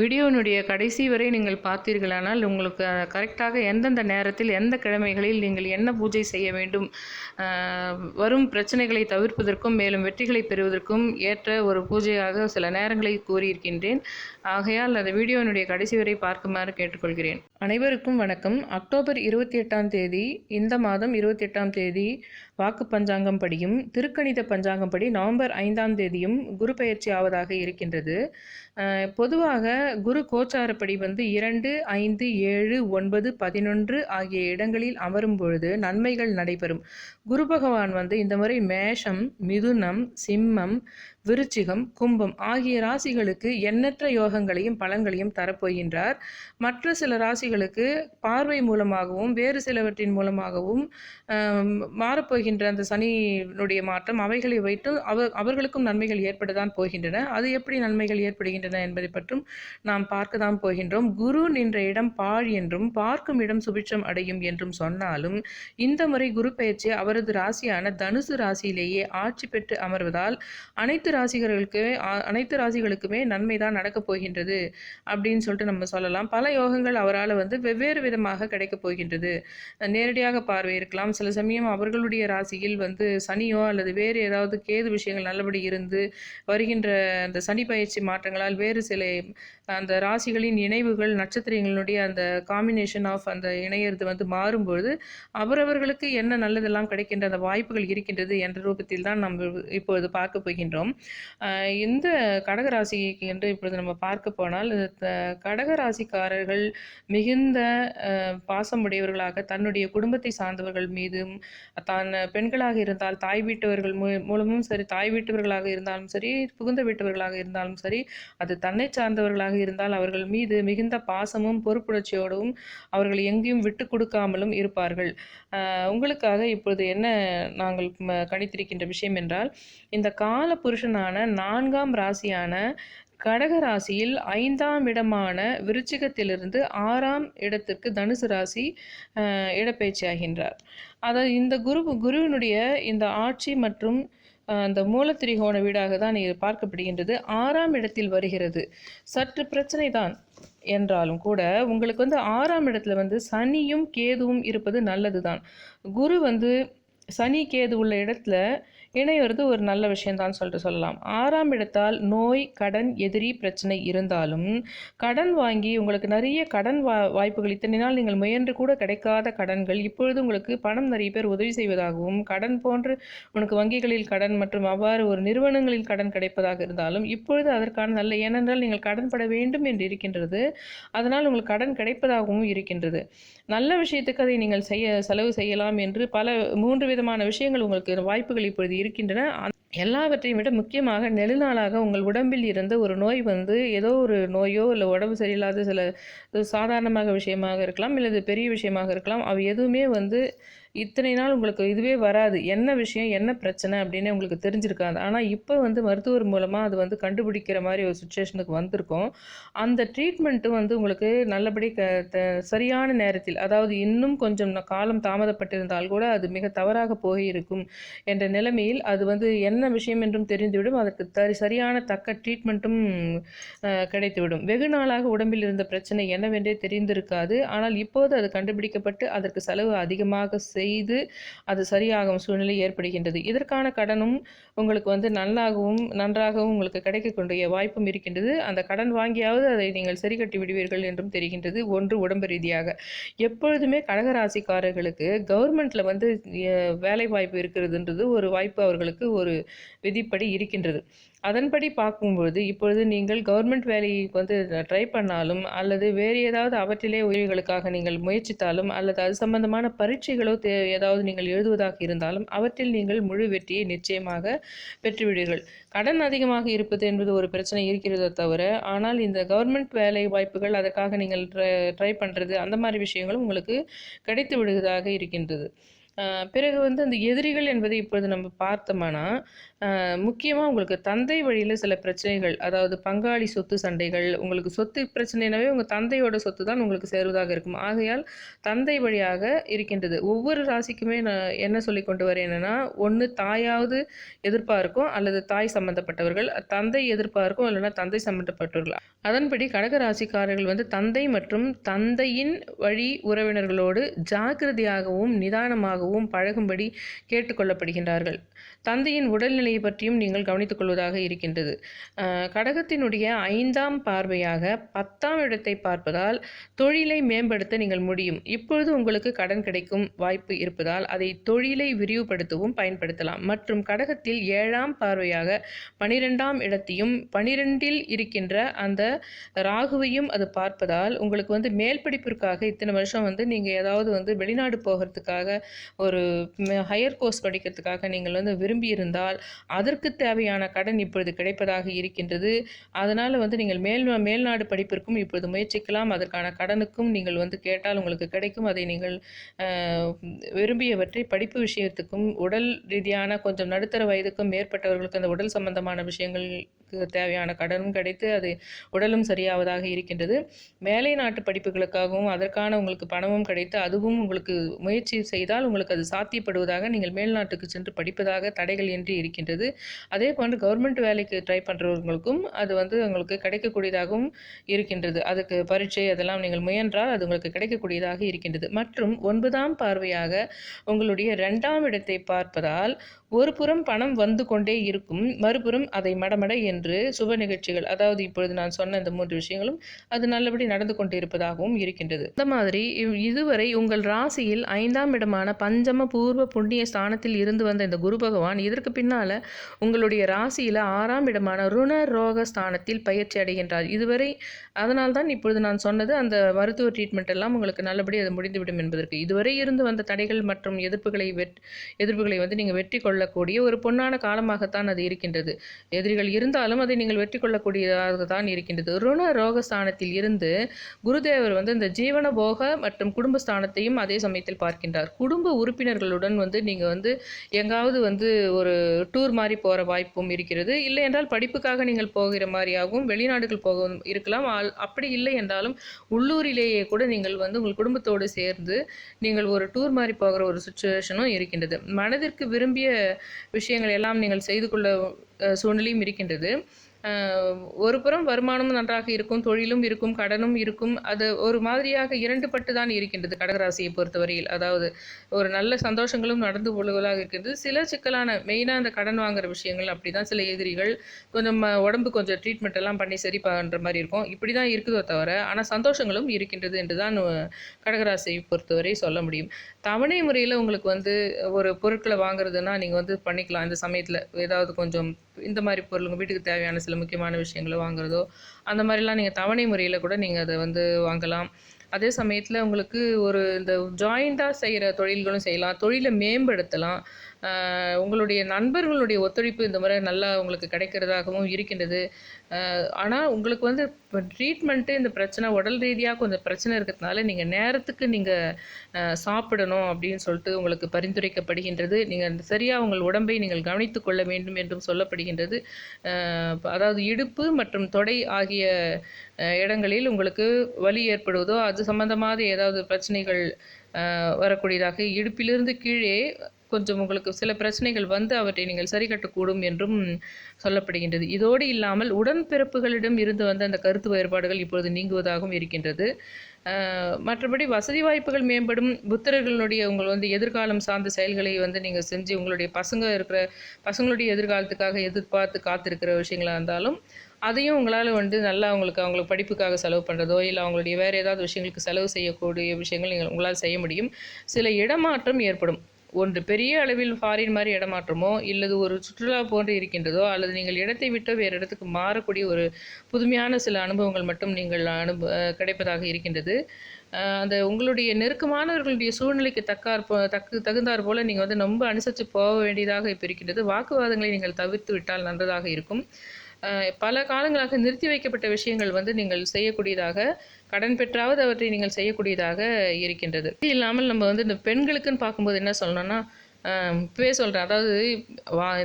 வீடியோனுடைய கடைசி வரை நீங்கள் பார்த்தீர்களானால் உங்களுக்கு கரெக்டாக எந்தெந்த நேரத்தில் எந்த கிழமைகளில் நீங்கள் என்ன பூஜை செய்ய வேண்டும், வரும் பிரச்சனைகளை தவிர்ப்பதற்கும் மேலும் வெற்றிகளை பெறுவதற்கும் ஏற்ற ஒரு பூஜையாக சில நேரங்களை கூறியிருக்கின்றேன். ஆகையால் அந்த வீடியோனுடைய கடைசி வரை பார்க்குமாறு கேட்டுக்கொள்கிறேன். அனைவருக்கும் வணக்கம். அக்டோபர் 28ஆம் தேதி, இந்த மாதம் 28ஆம் தேதி வாக்கு பஞ்சாங்கம் படியும் திருக்கணித பஞ்சாங்கம் படி நவம்பர் 5ஆம் தேதியும் குரு பெயர்ச்சி ஆவதாக இருக்கின்றது. பொதுவாக குரு கோச்சாரப்படி 2, 5, 7, 9, 11 ஆகிய இடங்களில் அமரும் பொழுது நன்மைகள் நடைபெறும். குரு பகவான் இந்த முறை மேஷம், மிதுனம், சிம்மம், விருச்சிகம், கும்பம் ஆகிய ராசிகளுக்கு எண்ணற்ற யோகங்களையும் பலன்களையும் தரப்போகின்றார். மற்ற சில ராசிகளுக்கு பார்வை மூலமாகவும் வேறு சிலவற்றின் மூலமாகவும் மாறப்போகின்ற அந்த சனியினுடைய மாற்றம் அவைகளை வைத்து அவர்களுக்கும் நன்மைகள் ஏற்படத்தான் போகின்றன. அது எப்படி நன்மைகள் ஏற்படுகின்றன என்பதை பற்றும் நாம் பார்க்க தான் போகின்றோம். குரு நின்ற இடம் பாழ் என்றும் பார்க்கும் இடம் சுபிட்சம் அடையும் என்றும் சொன்னாலும் இந்த முறை குரு பெயர்ச்சி அவரது ராசியான தனுசு ராசியிலேயே ஆட்சி பெற்று அமர்வதால் அனைத்து ராசிகளுக்குமே நன்மை தான் நடக்கப் போகின்றது அப்படின்னு சொல்லிட்டு நம்ம சொல்லலாம். பல யோகங்கள் அவரால் வெவ்வேறு விதமாக கிடைக்கப் போகின்றது. நேரடியாக பார்வை இருக்கலாம், சில சமயம் அவர்களுடைய ராசியில் சனியோ அல்லது வேறு ஏதாவது கேது விஷயங்கள் நல்லபடி இருந்து வருகின்ற அந்த சனி பயிற்சி மாற்றங்களால் வேறு சில அந்த ராசிகளின் இணைவுகள் நட்சத்திரங்களுடைய அந்த காம்பினேஷன் ஆஃப் அந்த இணையறது மாறும்பொழுது அவரவர்களுக்கு என்ன நல்லதெல்லாம் கிடைக்கின்ற அந்த வாய்ப்புகள் இருக்கின்றது என்ற ரூபத்தில் தான் நம்ம இப்பொழுது பார்க்க போகின்றோம். இந்த கடகராசிக்கு என்று இப்பொழுது நம்ம பார்க்க போனால், கடகராசிக்காரர்கள் மிகுந்த பாசமுடையவர்களாக தன்னுடைய குடும்பத்தை சார்ந்தவர்கள் மீதும், தான் பெண்களாக இருந்தால் தாய் வீட்டவர்கள் மூலமும் சரி, தாய் வீட்டவர்களாக இருந்தாலும் சரி, புகுந்த வீட்டவர்களாக இருந்தாலும் சரி, அது தன்னை சார்ந்தவர்களாக இருந்தால் அவர்கள் மீது மிகுந்த பாசமும் பொறுப்புணர்ச்சியோடும் அவர்கள் எங்கேயும் விட்டு கொடுக்காமலும் இருப்பார்கள். உங்களுக்காக இப்பொழுது என்ன நாங்கள் கணித்திருக்கின்ற விஷயம் என்றால், இந்த கால புருஷனான 4ஆம் ராசியான கடக ராசியில் 5ஆம் இடமான விருச்சிகத்திலிருந்து 6ஆம் இடத்திற்கு தனுசு ராசி இடப்பெயர்ச்சி ஆகின்றார். அதாவது இந்த குருவினுடைய இந்த ஆட்சி மற்றும் அந்த மூலத்திரிகோண வீடாக தான் இது பார்க்கப்படுகின்றது. 6ஆம் இடத்தில் வருகிறது. சற்று பிரச்சனை தான் என்றாலும் கூட உங்களுக்கு 6ஆம் இடத்துல சனியும் கேதுவும் இருப்பது நல்லது தான். குரு சனி கேது உள்ள இடத்துல இணைவது ஒரு நல்ல விஷயம்தான் சொல்லிட்டு சொல்லலாம். 6ஆம் இடத்தால் நோய், கடன், எதிரி பிரச்சனை இருந்தாலும் கடன் வாங்கி உங்களுக்கு நிறைய கடன் வாய்ப்புகள், இத்தனை நாள் நீங்கள் முயன்று கூட கிடைக்காத கடன்கள் இப்பொழுது உங்களுக்கு பணம் நிறைய பேர் உதவி செய்வதாகவும், கடன் போன்று உனக்கு வங்கிகளில் கடன் மற்றும் அவ்வாறு ஒரு நிறுவனங்களில் கடன் கிடைப்பதாக இருந்தாலும் இப்பொழுது அதற்கான நல்ல, ஏனென்றால் நீங்கள் கடன் பட வேண்டும் என்று இருக்கின்றது, அதனால் உங்களுக்கு கடன் கிடைப்பதாகவும் இருக்கின்றது. நல்ல விஷயத்துக்கு அதை நீங்கள் செலவு செய்யலாம் என்று பல 3 விதமான விஷயங்கள் உங்களுக்கு வாய்ப்புகள் இப்பொழுது இருக்கின்றன. எல்லாவற்றையும் விட முக்கியமாக நெடுநாளாக உங்கள் உடம்பில் இருந்த ஒரு நோய் ஏதோ ஒரு நோயோ இல்லை உடம்பு சரியில்லாத சில சாதாரணமாக விஷயமாக இருக்கலாம், இல்லை பெரிய விஷயமாக இருக்கலாம். அவை எதுவுமே இத்தனை நாள் உங்களுக்கு இதுவே வராது, என்ன விஷயம் என்ன பிரச்சனை அப்படின்னு உங்களுக்கு தெரிஞ்சிருக்காது. ஆனால் இப்போ மருத்துவர் மூலமாக அது கண்டுபிடிக்கிற மாதிரி ஒரு சுச்சுவேஷனுக்கு வந்திருக்கும். அந்த ட்ரீட்மெண்ட்டு உங்களுக்கு நல்லபடி சரியான நேரத்தில், அதாவது இன்னும் கொஞ்சம் காலம் தாமதப்பட்டிருந்தால் கூட அது மிக தவறாக போயிருக்கும் என்ற நிலைமையில் அது என்ன விஷயம் என்றும் தெரிந்துவிடும். அதற்கு சரியான தக்க ட்ரீட்மெண்ட்டும் கிடைத்துவிடும். வெகு நாளாக உடம்பில் இருந்த பிரச்சனை என்னவென்றே தெரிந்திருக்காது. ஆனால் இப்போது அது கண்டுபிடிக்கப்பட்டு அதற்கு செலவு அதிகமாக செய்து அது சரியாகும் சூழ்நிலை ஏற்படுகின்றது. இதற்கான கடனும் உங்களுக்கு நன்றாகவும் உங்களுக்கு கிடைக்கக்கூடிய வாய்ப்பும் இருக்கின்றது. அந்த கடன் வாங்கியாவது அதை நீங்கள் சரி கட்டி விடுவீர்கள் என்றும் தெரிகின்றது. ஒன்று உடம்பு ரீதியாக. எப்பொழுதுமே கடகராசிக்காரர்களுக்கு கவர்மெண்ட்ல வேலை வாய்ப்பு இருக்கிறதுன்றது ஒரு வாய்ப்பு அவர்களுக்கு ஒரு விதிப்படி இருக்கின்றது. அதன்படி பார்க்கும்போது இப்பொழுது நீங்கள் கவர்மெண்ட் வேலைக்கு ட்ரை பண்ணாலும் அல்லது வேறு ஏதாவது அவற்றிலே உதவிகளுக்காக நீங்கள் முயற்சித்தாலும் அல்லது அது சம்பந்தமான பரீட்சைகளோ ஏதாவது நீங்கள் எழுதுவதாக இருந்தாலும் அவற்றில் நீங்கள் முழு வெற்றியை நிச்சயமாக பெற்றுவிடுவீர்கள். கடன் அதிகமாக இருப்பது என்பது ஒரு பிரச்சனை இருக்கிறதோ தவிர, ஆனால் இந்த கவர்மெண்ட் வேலை வாய்ப்புகள் அதற்காக நீங்கள் ட்ரை பண்ணுறது அந்த மாதிரி விஷயங்களும் உங்களுக்கு கிடைத்து விடுவதாக இருக்கின்றது. பிறகு வந்து அந்த எதிரிகள் என்பதை இப்பொழுது நம்ம பார்த்தோம்னா, முக்கியமா உங்களுக்கு தந்தை வழியில சில பிரச்சனைகள், அதாவது பங்காளி சொத்து சண்டைகள், உங்களுக்கு சொத்து பிரச்சனைனாவே உங்க தந்தையோட சொத்து தான் உங்களுக்கு சேருவதாக இருக்கும். ஆகையால் தந்தை வழியாக இருக்கின்றது. ஒவ்வொரு ராசிக்குமே நான் என்ன சொல்லிக் கொண்டு வரேன்னா, ஒண்ணு தாயாவது எதிர்ப்பா இருக்கும், அல்லது தாய் சம்பந்தப்பட்டவர்கள், தந்தை எதிர்ப்பா இருக்கும், இல்லைன்னா தந்தை சம்பந்தப்பட்டவர்கள். அதன்படி கடக ராசிக்காரர்கள் வந்து தந்தை மற்றும் தந்தையின் வழி உறவினர்களோடு ஜாக்கிரதையாகவும் நிதானமாகவும் பழகும்படி கேட்டுக்கொள்ளப்படுகின்றார்கள். தந்தையின் உடல்நிலையை பற்றியும் நீங்கள் கவனித்துக் கொள்வதாக இருக்கின்றது. கடகத்தினுடைய 5ஆம் பார்வையாக 10ஆம் இடத்தை பார்ப்பதால் தொழிலை மேம்படுத்த நீங்கள் முடியும். இப்பொழுது உங்களுக்கு கடன் கிடைக்கும் வாய்ப்பு இருப்பதால் அதை தொழிலை விரிவுபடுத்தவும் பயன்படுத்தலாம். மற்றும் கடகத்தில் 7ஆம் பார்வையாக 12ஆம் இடத்தையும் 12இல் இருக்கின்ற அந்த ராகுவையும் அது பார்ப்பதால் உங்களுக்கு வந்து மேல் படிப்பிற்காக இத்தனை வருஷம் வந்து நீங்கள் ஏதாவது வந்து வெளிநாடு போகிறதுக்காக ஒரு ஹையர் கோர்ஸ் படிக்கிறதுக்காக நீங்கள் வந்து விரும்பி இருந்தால் அதற்கு தேவையான கடன் இப்பொழுது கிடைப்பதாக இருக்கின்றது. அதனால் வந்து நீங்கள் மேல்நாடு படிப்பிற்கும் இப்பொழுது முயற்சிக்கலாம். அதற்கான கடனுக்கும் நீங்கள் வந்து கேட்டால் உங்களுக்கு கிடைக்கும். அதை நீங்கள் விரும்பியவற்றை படிப்பு விஷயத்துக்கும் உடல் ரீதியான கொஞ்சம் நடுத்தர வயதுக்கும் மேற்பட்டவர்களுக்கு அந்த உடல் சம்பந்தமான விஷயங்களுக்கு தேவையான கடனும் கிடைத்து அது உடலும் சரியாவதாக இருக்கின்றது. மேலை நாட்டு படிப்புகளுக்காகவும் அதற்கான உங்களுக்கு பணமும் கிடைத்து அதுவும் உங்களுக்கு முயற்சி செய்தால் உங்களுக்கு அது சாத்தியப்படுவதாக நீங்கள் மேல்நாட்டுக்கு சென்று படிப்பதாக தடைகள் இன்றி இருக்கின்றது. அதே போன்று கவர்மெண்ட் வேலைக்கு ட்ரை பண்ணுறவங்களுக்கும் அது வந்து உங்களுக்கு கிடைக்கக்கூடியதாகவும் இருக்கின்றது. அதுக்கு பரீட்சை அதெல்லாம் நீங்கள் முயன்றால் அது உங்களுக்கு கிடைக்கக்கூடியதாக இருக்கின்றது. மற்றும் 9ஆம் பார்வையாக உங்களுடைய 2ஆம் இடத்தை பார்ப்பதால் ஒரு புறம் பணம் வந்து கொண்டே இருக்கும், மறுபுறம் அதை மடமட என்று சுப நிகழ்ச்சிகள், அதாவது இப்பொழுது நான் சொன்ன இந்த 3 விஷயங்களும் அது நல்லபடி நடந்து கொண்டு இருப்பதாகவும் இருக்கின்றது. இந்த மாதிரி இதுவரை உங்கள் ராசியில் 5ஆம் இடமான பஞ்சம பூர்வ புண்ணிய ஸ்தானத்தில் இருந்து வந்த இந்த குரு பகவான் இதற்கு பின்னால உங்களுடைய ராசியில 6ஆம் இடமான ருண ரோக ஸ்தானத்தில் பயிற்சி அடைகின்றார். இதுவரை அதனால்தான் இப்பொழுது நான் சொன்னது அந்த மருத்துவ ட்ரீட்மெண்ட் எல்லாம் உங்களுக்கு நல்லபடி அது முடிந்துவிடும் என்பதற்கு. இதுவரை இருந்து வந்த தடைகள் மற்றும் எதிர்ப்புகளை வந்து நீங்கள் வெற்றி கொள்ளக்கூடிய ஒரு பொன்னான காலமாகத்தான் அது இருக்கின்றது. எதிரிகள் இருந்தாலும் அதை நீங்கள் வெற்றி கொள்ளக்கூடியதாக தான் இருக்கின்றது. ருண ரோகஸ்தானத்தில் இருந்து குருதேவர் வந்து இந்த ஜீவன போக மற்றும் குடும்பஸ்தானத்தையும் அதே சமயத்தில் பார்க்கின்றார். குடும்ப உறுப்பினர்களுடன் வந்து நீங்கள் வந்து எங்காவது வந்து ஒரு டூர் மாதிரி போகிற வாய்ப்பும் இருக்கிறது. இல்லை என்றால் படிப்புக்காக நீங்கள் போகிற மாதிரியாகவும் வெளிநாடுகள் போக இருக்கலாம். அப்படி இல்லை என்றாலும் உள்ளூரிலேயே கூட நீங்கள் வந்து உங்கள் குடும்பத்தோடு சேர்ந்து நீங்கள் ஒரு டூர் மாதிரி போகிற ஒரு சுச்சுவேஷனும் இருக்கின்றது. மனதிற்கு விரும்பிய விஷயங்கள் எல்லாம் நீங்கள் செய்து கொள்ள சூழ்நிலையும் இருக்கின்றது. ஒரு புறம் வருமானமும் நன்றாக இருக்கும், தொழிலும் இருக்கும், கடனும் இருக்கும். அது ஒரு மாதிரியாக இரண்டுபட்டு தான் இருக்கின்றது கடகராசியை பொறுத்தவரையில். அதாவது ஒரு நல்ல சந்தோஷங்களும் நடந்து கொள்வதாக இருக்கின்றது. சில சிக்கலான மெயினாக அந்த கடன் வாங்குற விஷயங்கள் அப்படி தான். சில எதிரிகள் கொஞ்சம் உடம்பு கொஞ்சம் ட்ரீட்மெண்ட் எல்லாம் பண்ணி சரி பண்ணுற மாதிரி இருக்கும். இப்படி தான் இருக்குதோ தவிர ஆனால் சந்தோஷங்களும் இருக்கின்றது என்று தான் கடகராசியை பொறுத்தவரை சொல்ல முடியும். தவணை முறையில் உங்களுக்கு வந்து ஒரு பொருட்களை வாங்குறதுன்னா நீங்கள் வந்து பண்ணிக்கலாம். இந்த சமயத்தில் ஏதாவது கொஞ்சம் இந்த மாதிரி பொருளுங்க வீட்டுக்கு தேவையான சில முக்கியமான விஷயங்களை வாங்குறதோ அந்த மாதிரிலாம் நீங்கள் தவணை முறையில் கூட நீங்கள் அதை வந்து வாங்கலாம். அதே சமயத்தில் உங்களுக்கு ஒரு இந்த ஜாயிண்டாக செய்கிற தொழில்களும் செய்யலாம், தொழிலை மேம்படுத்தலாம். உங்களுடைய நண்பர்களுடைய ஒத்துழைப்பு இந்த முறை நல்லா உங்களுக்கு கிடைக்கிறதாகவும் இருக்கின்றது. ஆனால் உங்களுக்கு வந்து இப்போ ட்ரீட்மெண்ட்டு இந்த பிரச்சனை உடல் ரீதியாக கொஞ்சம் பிரச்சனை இருக்கிறதுனால நீங்கள் நேரத்துக்கு நீங்கள் சாப்பிடணும் அப்படின்னு சொல்லிட்டு உங்களுக்கு பரிந்துரைக்கப்படுகின்றது. நீங்கள் சரியாக உங்கள் உடம்பை நீங்கள் கவனித்து கொள்ள வேண்டும் என்றும் சொல்லப்படுகின்றது. அதாவது இடுப்பு மற்றும் தொடை ஆகிய இடங்களில் உங்களுக்கு வலி ஏற்படுவதோ அது சம்பந்தமாக ஏதாவது பிரச்சனைகள் வரக்கூடியதாக, இடுப்பிலிருந்து கீழே கொஞ்சம் உங்களுக்கு சில பிரச்சனைகள் வந்து அவற்றை நீங்கள் சரி கட்டக்கூடும் என்றும் சொல்லப்படுகின்றது. இதோடு இல்லாமல் உடன்பிறப்புகளிடம் இருந்து வந்த அந்த கருத்து வேறுபாடுகள் இப்பொழுது நீங்குவதாகவும் இருக்கின்றது. மற்றபடி வசதி வாய்ப்புகள் மேம்படும். புத்திரர்களுடைய உங்கள் வந்து எதிர்காலம் சார்ந்த செயல்களை வந்து நீங்கள் செஞ்சு உங்களுடைய பசங்களுடைய எதிர்காலத்துக்காக எதிர்பார்த்து காத்திருக்கிற விஷயங்களாக இருந்தாலும் அதையும் உங்களால் வந்து நல்லா அவங்களுக்கு படிப்புக்காக செலவு பண்ணுறதோ இல்லை அவங்களுடைய வேறு ஏதாவது விஷயங்களுக்கு செலவு செய்யக்கூடிய விஷயங்கள் நீங்கள் உங்களால் செய்ய முடியும். சில இடமாற்றம் ஏற்படும். ஒன்று பெரிய அளவில் ஃபாரின் மாதிரி இடமாற்றமோ இல்லது ஒரு சுற்றுலா போன்று இருக்கின்றதோ அல்லது நீங்கள் இடத்தை விட்டு வேறு இடத்துக்கு மாறக்கூடிய ஒரு புதுமையான சில அனுபவங்கள் மட்டும் நீங்கள் கிடைப்பதாக இருக்கின்றது. அந்த உங்களுடைய நெருக்கமானவர்களுடைய சூழ்நிலைக்கு தகுந்தாற் போல் நீங்கள் வந்து ரொம்ப அனுசரித்து போக வேண்டியதாக இப்போ இருக்கின்றது. வாக்குவாதங்களை நீங்கள் தவிர்த்து விட்டால் நன்றதாக இருக்கும். பல காலங்களாக நிறுத்தி வைக்கப்பட்ட விஷயங்கள் வந்து நீங்கள் செய்யக்கூடியதாக, கடன் பெற்றாவது அவற்றை நீங்கள் செய்யக்கூடியதாக இருக்கின்றது. இது இல்லாமல் நம்ம வந்து இந்த பெண்களுக்குன்னு பார்க்கும்போது என்ன சொல்லணும்னா, இப்பவே சொல்றேன். அதாவது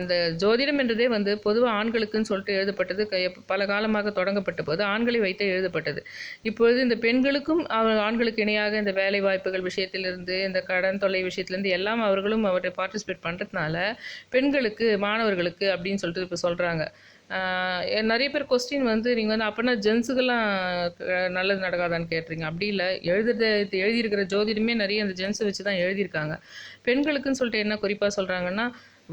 இந்த ஜோதிடம் என்றதே வந்து பொதுவா ஆண்களுக்குன்னு சொல்லிட்டு எழுதப்பட்டது. பல காலமாக தொடங்கப்பட்டபோது ஆண்களை வைத்தே எழுதப்பட்டது. இப்பொழுது இந்த பெண்களுக்கும் ஆண்களுக்கு இணையாக இந்த வேலை வாய்ப்புகள் விஷயத்திலிருந்து, இந்த கடன் தொல்லை விஷயத்திலிருந்து எல்லாம் அவர்களும் அவற்றை பார்ட்டிசிபேட் பண்றதுனால, பெண்களுக்கு, மாணவர்களுக்கு அப்படின்னு சொல்லிட்டு இப்ப சொல்றாங்க. நெறைய பேர் கொஸ்டின் வந்து நீங்க வந்து அப்பன்னா ஜென்ஸுக்கெல்லாம் நல்லது நடக்காதான்னு கேட்றீங்க. அப்படி இல்ல. எழுதியிருக்கிற ஜோதிடமே நெறைய அந்த ஜென்ஸ வச்சு தான் எழுதியிருக்காங்க. பெண்களுக்குன்னு சொல்லிட்டு என்ன குறிப்பா சொல்றாங்கன்னா,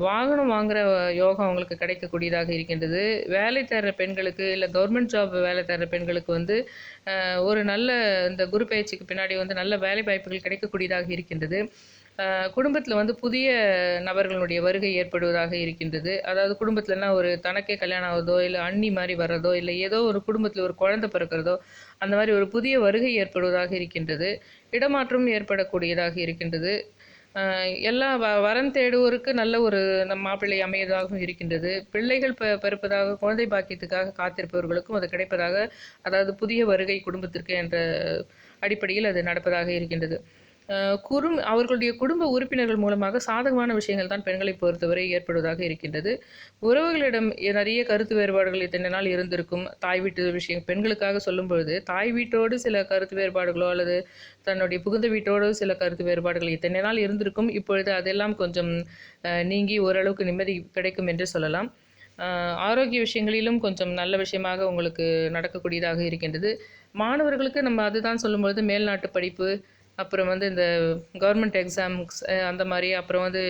வாகனம் வாங்குற யோகம் அவங்களுக்கு கிடைக்கக்கூடியதாக இருக்கின்றது. வேலை தேடுற பெண்களுக்கு, இல்ல கவர்மெண்ட் ஜாப் வேலை தேடுற பெண்களுக்கு வந்து ஒரு நல்ல இந்த குரு பெயர்ச்சிக்கு பின்னாடி வந்து நல்ல வேலை வாய்ப்புகள் கிடைக்கக்கூடியதாக இருக்கின்றது. குடும்பத்தில வந்து புதிய நபர்களுடைய வருகை ஏற்படுவதாக இருக்கின்றது. அதாவது குடும்பத்திலனா ஒரு தனக்கே கல்யாணம் ஆகுதோ, இல்ல அண்ணி மாரி வர்றதோ, இல்ல ஏதோ ஒரு குடும்பத்தில ஒரு குழந்தை பிறக்கிறதோ, அந்த மாரி ஒரு புதிய வருகை ஏற்படுவதாக இருக்கின்றது. இடமாற்றம் ஏற்படக்கூடியதாக இருக்கின்றது. எல்லா வரன் தேடுவோருக்கு நல்ல ஒரு மாப்பிள்ளை அமையதாகவும் இருக்கின்றது. பிள்ளைகள் பிறப்பதாக, குழந்தை பாக்கியத்துக்காக காத்திருப்பவர்களுக்கும் அது கிடைப்பதாக, அதாவது புதிய வருகை குடும்பத்திற்கு என்ற அடிப்படையில் அது நடப்பதாக இருக்கின்றது. அவர்களுடைய குடும்ப உறுப்பினர்கள் மூலமாக சாதகமான விஷயங்கள் தான் பெண்களை பொறுத்தவரை ஏற்படுவதாக இருக்கின்றது. உறவுகளிடம் நிறைய கருத்து வேறுபாடுகள் இத்தனை நாள் இருந்திருக்கும். தாய் வீட்டு விஷயம் பெண்களுக்காக சொல்லும்பொழுது, தாய் வீட்டோடு சில கருத்து வேறுபாடுகளோ அல்லது தன்னுடைய புகுந்த வீட்டோடு சில கருத்து வேறுபாடுகள் இத்தனை நாள் இருந்திருக்கும். இப்பொழுது அதெல்லாம் கொஞ்சம் நீங்கி ஓரளவுக்கு நிம்மதி கிடைக்கும் என்று சொல்லலாம். ஆரோக்கிய விஷயங்களிலும் கொஞ்சம் நல்ல விஷயமாக உங்களுக்கு நடக்கக்கூடியதாக இருக்கின்றது. மாணவர்களுக்கு நம்ம அதுதான் சொல்லும்பொழுது மேல்நாட்டு படிப்பு, அப்புறம் வந்து இந்த கவர்மெண்ட் எக்ஸாம்ஸ் அந்த மாரி, அப்புறம் வந்து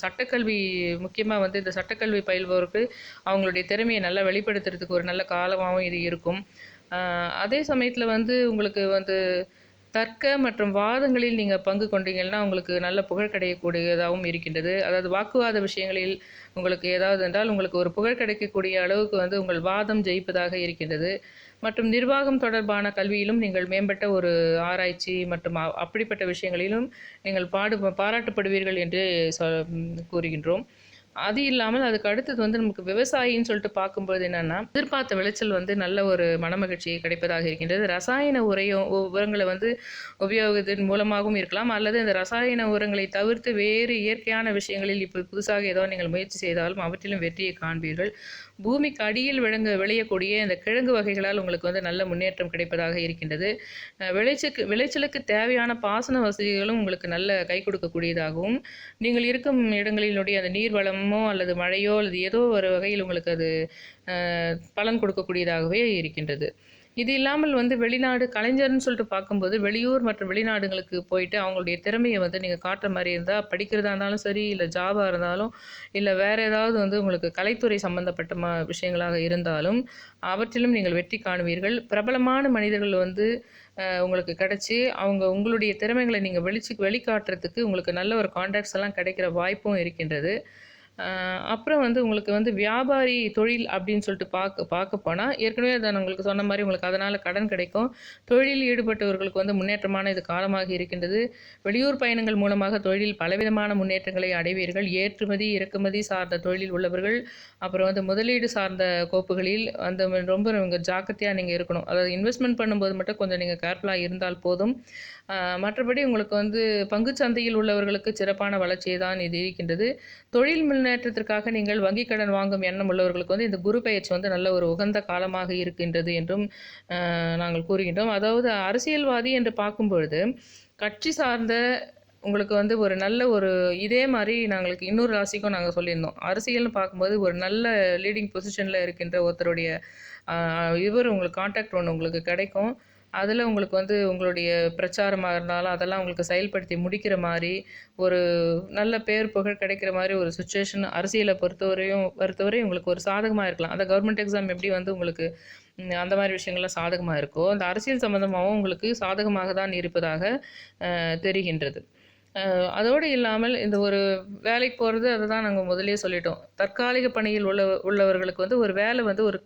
சட்டக்கல்வி, முக்கியமா வந்து இந்த சட்டக்கல்வி பயில்பவருக்கு அவங்களுடைய திறமையை நல்லா வெளிப்படுத்துறதுக்கு ஒரு நல்ல காலமாகவும் இது இருக்கும். அதே சமயத்துல வந்து உங்களுக்கு வந்து தர்க்க மற்றும் வாதங்களில் நீங்க பங்கு கொண்டீங்கன்னா, உங்களுக்கு நல்ல புகழ் கிடைக்கக்கூடியதாகவும் இருக்கின்றது. அதாவது வாக்குவாத விஷயங்களில் உங்களுக்கு ஏதாவது என்றால், உங்களுக்கு ஒரு புகழ் கிடைக்கக்கூடிய அளவுக்கு வந்து உங்கள் வாதம் ஜெயிப்பதாக இருக்கின்றது. மற்றும் நிர்வாகம் தொடர்பான கல்வியிலும் நீங்கள் மேம்பட்ட ஒரு ஆராய்ச்சி மற்றும் அப்படிப்பட்ட விஷயங்களிலும் நீங்கள் பாராட்டப்படுவீர்கள் என்று கூறுகின்றோம். அது இல்லாமல் அதுக்கு அடுத்தது வந்து நமக்கு விவசாயின்னு சொல்லிட்டு பார்க்கும்போது என்னன்னா, எதிர்பார்த்த விளைச்சல் வந்து நல்ல ஒரு மனமகிழ்ச்சி கிடைப்பதாக இருக்கின்றது. ரசாயன உரங்களை வந்து உபயோகத்தின் மூலமாகவும் இருக்கலாம், அல்லது இந்த ரசாயன உரங்களை தவிர்த்து வேறு இயற்கையான விஷயங்களில் இப்போ புதுசாக ஏதோ நீங்கள் முயற்சி செய்தாலும் அவற்றிலும் வெற்றியை காண்பீர்கள். பூமிக்கு அடியில் விளையக்கூடிய இந்த கிழங்கு வகைகளால் உங்களுக்கு வந்து நல்ல முன்னேற்றம் கிடைப்பதாக இருக்கின்றது. விளைச்சலுக்கு தேவையான பாசன வசதிகளும் உங்களுக்கு நல்ல கை கொடுக்கக்கூடியதாகவும், நீங்கள் இருக்கும் இடங்களினுடைய அந்த நீர் வளமோ அல்லது மழையோ அல்லது ஏதோ ஒரு வகையில் உங்களுக்கு அது பலன் கொடுக்கக்கூடியதாகவே இருக்கின்றது. இது இல்லாமல் வந்து வெளிநாடு கலைஞர்னு சொல்லிட்டு பார்க்கும்போது, வெளியூர் மற்றும் வெளிநாடுகளுக்கு போயிட்டு அவங்களுடைய திறமையை வந்து நீங்கள் காட்டுற மாதிரி இருந்தால், படிக்கிறதா இருந்தாலும் சரி, இல்லை ஜாபாக இருந்தாலும், இல்லை வேறு ஏதாவது வந்து உங்களுக்கு கலைத்துறை சம்பந்தப்பட்ட விஷயங்களாக இருந்தாலும், அவற்றிலும் நீங்கள் வெற்றி காணுவீர்கள். பிரபலமான மனிதர்கள் வந்து உங்களுக்கு கிடச்சி, உங்களுடைய திறமைகளை நீங்கள் வெளிக்காட்டுறதுக்கு உங்களுக்கு நல்ல ஒரு கான்டாக்ட்ஸ் எல்லாம் கிடைக்கிற வாய்ப்பும் இருக்கின்றது. அப்புறம் வந்து உங்களுக்கு வந்து வியாபாரி தொழில் அப்படின்னு சொல்லிட்டு பார்க்க போனால், ஏற்கனவே அதை நான் உங்களுக்கு சொன்ன மாதிரி உங்களுக்கு அதனால் கடன் கிடைக்கும். தொழிலில் ஈடுபட்டவர்களுக்கு வந்து முன்னேற்றமான இது காலமாக இருக்கின்றது. வெளியூர் பயணங்கள் மூலமாக தொழிலில் பலவிதமான முன்னேற்றங்களை அடைவீர்கள். ஏற்றுமதி இறக்குமதி சார்ந்த தொழிலில் உள்ளவர்கள், அப்புறம் வந்து முதலீடு சார்ந்த கோப்புகளில் அந்த ரொம்ப நீங்கள் ஜாக்கிரதையாக நீங்கள் இருக்கணும். அதாவது இன்வெஸ்ட்மெண்ட் பண்ணும்போது மட்டும் கொஞ்சம் நீங்கள் கேர்ஃபுல்லாக இருந்தால் போதும். மற்றபடி உங்களுக்கு வந்து பங்குச்சந்தையில் உள்ளவர்களுக்கு சிறப்பான வளர்ச்சியை தான் இது இருக்கின்றது. தொழில் முன்னேற்றத்திற்காக நீங்கள் வங்கி கடன் வாங்கும் எண்ணம் உள்ளவர்களுக்கு வந்து இந்த குரு பெயர்ச்சி வந்து நல்ல ஒரு உகந்த காலமாக இருக்கின்றது என்றும் நாங்கள் கூறுகின்றோம். அதாவது அரசியல்வாதி என்று பார்க்கும்பொழுது, கட்சி சார்ந்த உங்களுக்கு வந்து ஒரு நல்ல ஒரு இதே மாதிரி நாங்களுக்கு இன்னொரு ராசிக்கும் நாங்கள் சொல்லியிருந்தோம். அரசியல்னு பார்க்கும்போது ஒரு நல்ல லீடிங் பொசிஷனில் இருக்கின்ற ஒருத்தருடைய உங்களுக்கு கான்டாக்ட் ஒன்று உங்களுக்கு கிடைக்கும். அதில் உங்களுக்கு வந்து உங்களுடைய பிரச்சாரமாக இருந்தாலும் அதெல்லாம் உங்களுக்கு செயல்படுத்தி முடிக்கிற மாதிரி ஒரு நல்ல பேர் புகழ் கிடைக்கிற மாதிரி ஒரு சுச்சுவேஷன் அரசியலை பொறுத்தவரை உங்களுக்கு ஒரு சாதகமாக இருக்கலாம். அந்த கவர்மெண்ட் எக்ஸாம் எப்படி வந்து உங்களுக்கு அந்த மாதிரி விஷயங்கள்லாம் சாதகமாக இருக்கோ, அந்த அரசியல் சம்மந்தமாகவும் உங்களுக்கு சாதகமாக தான் இருப்பதாக தெரிகின்றது. அதோடு இல்லாமல் இந்த ஒரு வேலைக்கு போகிறது, அதை தான் நாங்கள் முதலே சொல்லிட்டோம். தற்காலிக பணியில் உள்ளவர்களுக்கு வந்து ஒரு வேலை வந்து ஒரு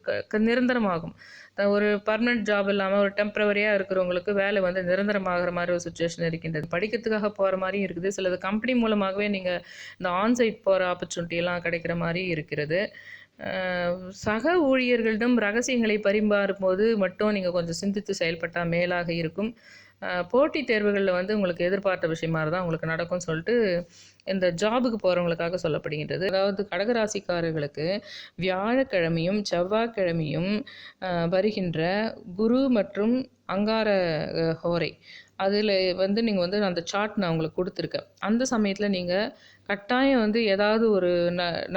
நிரந்தரமாகும். ஒரு பர்மனெண்ட் ஜாப் இல்லாமல் ஒரு டெம்பரவரியாக இருக்கிறவங்களுக்கு வேலை வந்து நிரந்தரமாகிற மாதிரி ஒரு சுச்சுவேஷன் இருக்கின்றது. படிக்கிறதுக்காக போகிற மாதிரியும் இருக்குது. சிலது கம்பெனி மூலமாகவே நீங்கள் இந்த ஆன்சைட் போகிற ஆப்பர்ச்சுனிட்டியெல்லாம் கிடைக்கிற மாதிரி இருக்கிறது. சக ஊழியர்களிடம் ரகசியங்களை பரிமாறும்போது மட்டும் நீங்கள் கொஞ்சம் சிந்தித்து செயல்பட்டால் மேலாக இருக்கும். போட்டித் தேர்வுகளில் வந்து உங்களுக்கு எதிர்பார்த்த விஷயமா தான் உங்களுக்கு நடக்கும்னு சொல்லிட்டு இந்த ஜாபுக்கு போகிறவங்களுக்காக சொல்லப்படுகின்றது. அதாவது கடகராசிக்காரர்களுக்கு வியாழக்கிழமையும் செவ்வாய்க்கிழமையும் வருகின்ற குரு மற்றும் அங்கார ஹோரை அதில் வந்து நீங்கள் வந்து அந்த சார்ட் நான் உங்களுக்கு கொடுத்துருக்கேன். அந்த சமயத்தில் நீங்கள் கட்டாயம் வந்து ஏதாவது ஒரு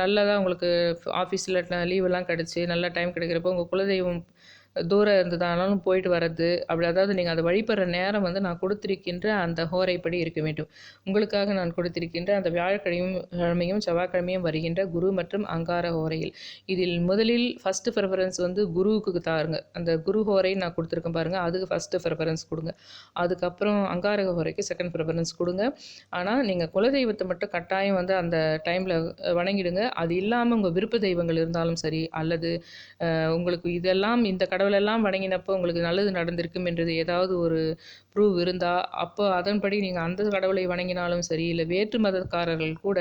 நல்லதாக உங்களுக்கு ஆஃபீஸில் லீவெல்லாம் கிடச்சி நல்ல டைம் கிடைக்கிறப்போ உங்கள் குலதெய்வம் தூரம் இருந்ததானாலும் போயிட்டு வர்றது அப்படி, அதாவது நீங்கள் அதை வழிபடுற நேரம் வந்து நான் கொடுத்திருக்கின்ற அந்த ஹோரைப்படி இருக்க வேண்டும். உங்களுக்காக நான் கொடுத்திருக்கின்ற அந்த வியாழக்கிழமையும் செவ்வாய்க்கிழமையும் வருகின்ற குரு மற்றும் அங்கார ஹோரையில் இதில் முதலில் ஃபஸ்ட்டு ப்ரிஃபரன்ஸ் வந்து குருவுக்கு தாருங்க. அந்த குரு ஹோரை நான் கொடுத்துருக்கேன் பாருங்கள், அதுக்கு ஃபஸ்ட்டு ப்ரிஃபரன்ஸ் கொடுங்க. அதுக்கப்புறம் அங்கார ஹோரைக்கு செகண்ட் ப்ரிஃபரன்ஸ் கொடுங்க. ஆனால் நீங்கள் குலதெய்வத்தை மட்டும் கட்டாயம் வந்து அந்த டைமில் வணங்கிடுங்க. அது இல்லாமல் உங்கள் விருப்ப தெய்வங்கள் இருந்தாலும் சரி, அல்லது உங்களுக்கு இதெல்லாம் இந்த கடவுளெல்லாம் வணங்கினப்போ உங்களுக்கு நல்லது நடந்திருக்கும் என்றது ஏதாவது ஒரு ப்ரூவ் இருந்தால், அப்போ அதன்படி நீங்கள் அந்த கடவுளை வணங்கினாலும் சரி, இல்லை வேற்று மதக்காரர்கள் கூட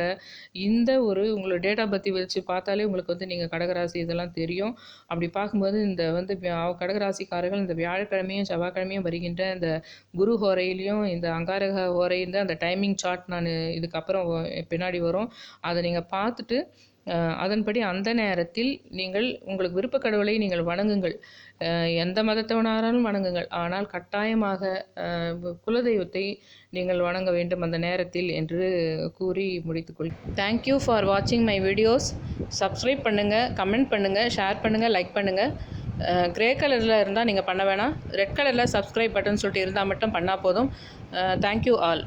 இந்த ஒரு உங்களோட டேட் ஆஃப் பர்த் வச்சு பார்த்தாலே உங்களுக்கு வந்து நீங்கள் கடகராசி இதெல்லாம் தெரியும். அப்படி பார்க்கும்போது இந்த வந்து கடகராசிக்காரர்கள் இந்த வியாழக்கிழமையும் செவ்வாய்க்கிழமையும் வருகின்ற இந்த குரு ஹோரையிலையும் இந்த அங்காரக ஹோரையில் அந்த டைமிங் சார்ட் நான் இதுக்கப்புறம் பின்னாடி வரும். அதை நீங்கள் பார்த்துட்டு அதன்படி அந்த நேரத்தில் நீங்கள் உங்களுக்கு விருப்ப கடவுளை நீங்கள் வணங்குங்கள். எந்த மதத்தவனாலும் வணங்குங்கள். ஆனால் கட்டாயமாக குலதெய்வத்தை நீங்கள் வணங்க வேண்டும் அந்த நேரத்தில் என்று கூறி முடித்துக்கொள். தேங்க்யூ ஃபார் வாட்சிங் மை வீடியோஸ். சப்ஸ்கிரைப் பண்ணுங்கள், கமெண்ட் பண்ணுங்கள், ஷேர் பண்ணுங்கள், லைக் பண்ணுங்கள். க்ரே கலரில் இருந்தால் நீங்கள் பண்ண வேணாம். ரெட் கலரில் சப்ஸ்கிரைப் பட்டன் சொல்லிட்டு இருந்தால் மட்டும் பண்ணால் போதும். Thank you all.